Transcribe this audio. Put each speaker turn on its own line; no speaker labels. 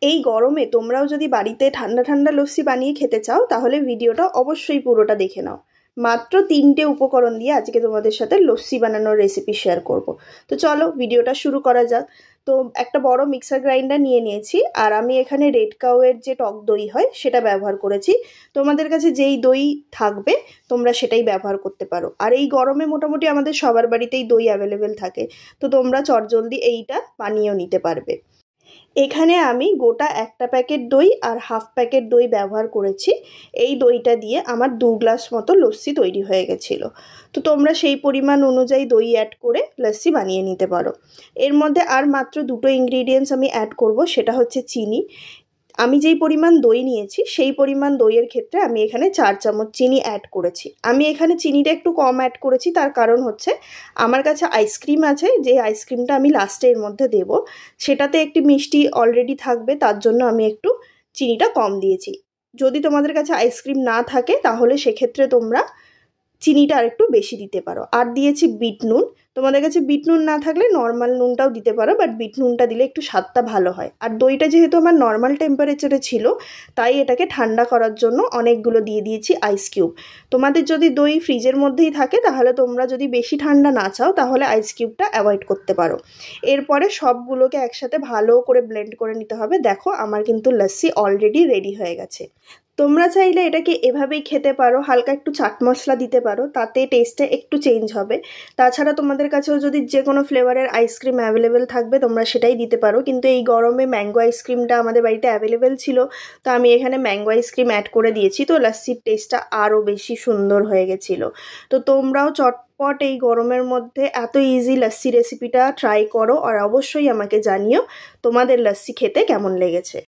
এই গরমে তোমরাও যদি বাড়িতে ঠান্ডা ঠান্ডা লস্যি বানিয়ে খেতে চাও তাহলে ভিডিওটা অবশ্যই পুরোটা দেখে নাও। মাত্র 3টে উপকরণ দিয়ে আজকে তোমাদের সাথে লস্যি বানানোর রেসিপি শেয়ার করব। তো চলো ভিডিওটা শুরু করা যাক। তো একটা বড় মিক্সার গ্রাইন্ডার নিয়ে নিয়েছি, আর আমি এখানে রেড কাউয়ের যে টক দই হয় সেটা ব্যবহার করেছি। তোমাদের কাছে যেই দই থাকবে তোমরা সেটাই ব্যবহার করতে পারো। আর এই গরমে মোটামুটি আমাদের সবার বাড়িতেই দই অ্যাভেলেবেল থাকে, তো তোমরা চটজলদি এইটা বানিয়েও নিতে পারবে। এখানে আমি গোটা একটা প্যাকেট দই আর হাফ প্যাকেট দই ব্যবহার করেছি। এই দইটা দিয়ে আমার 2 গ্লাস মতো লস্যি তৈরি হয়ে গেছিলো। তো তোমরা সেই পরিমাণ অনুযায়ী দই অ্যাড করে লস্যি বানিয়ে নিতে পারো। এর মধ্যে আর মাত্র 2টো ইনগ্রিডিয়েন্টস আমি অ্যাড করব, সেটা হচ্ছে চিনি। আমি যেই পরিমাণ দই নিয়েছি সেই পরিমাণ দইয়ের ক্ষেত্রে আমি এখানে 4 চামচ চিনি অ্যাড করেছি। আমি এখানে চিনিটা একটু কম অ্যাড করেছি, তার কারণ হচ্ছে আমার কাছে আইসক্রিম আছে, যে আইসক্রিমটা আমি লাস্টে এর মধ্যে দেব, সেটাতে একটি মিষ্টি অলরেডি থাকবে, তার জন্য আমি একটু চিনিটা কম দিয়েছি। যদি তোমাদের কাছে আইসক্রিম না থাকে তাহলে সেক্ষেত্রে তোমরা চিনিটা আর একটু বেশি দিতে পারো। আর দিয়েছি বিট নুন। তোমাদের কাছে বিট নুন না থাকলে নর্মাল নুনটাও দিতে পারো, বাট বিট নুনটা দিলে একটু স্বাদটা ভালো হয়। আর দইটা যেহেতু আমার নর্মাল টেম্পারেচারে ছিল, তাই এটাকে ঠান্ডা করার জন্য অনেকগুলো দিয়ে দিয়েছি আইস কিউব। তোমাদের যদি দই ফ্রিজের মধ্যেই থাকে তাহলে তোমরা যদি বেশি ঠান্ডা না চাও তাহলে আইস কিউবটা অ্যাভয়েড করতে পারো। এরপরে সবগুলোকে একসাথে ভালো করে ব্লেন্ড করে নিতে হবে। দেখো আমার কিন্তু লস্যি অলরেডি রেডি হয়ে গেছে। তোমরা চাইলে এটাকে এভাবেই খেতে পারো, হালকা একটু চাট মশলা দিতে পারো, তাতে টেস্টটা একটু চেঞ্জ হবে। তাছাড়া তোমাদের কাছেও যদি যে কোনো ফ্লেভারের আইসক্রিম অ্যাভেলেবেল থাকবে তোমরা সেটাই দিতে পারো, কিন্তু এই গরমে ম্যাঙ্গো আইসক্রিমটা আমাদের বাড়িতে অ্যাভেলেবেল ছিল, তো আমি এখানে ম্যাঙ্গো আইসক্রিম অ্যাড করে দিয়েছি। তো লস্যির টেস্টটা আরও বেশি সুন্দর হয়ে গেছিলো। তো তোমরাও চটপট এই গরমের মধ্যে এত ইজি লস্যি রেসিপিটা ট্রাই করো, আর অবশ্যই আমাকে জানিও তোমাদের লস্যি খেতে কেমন লেগেছে।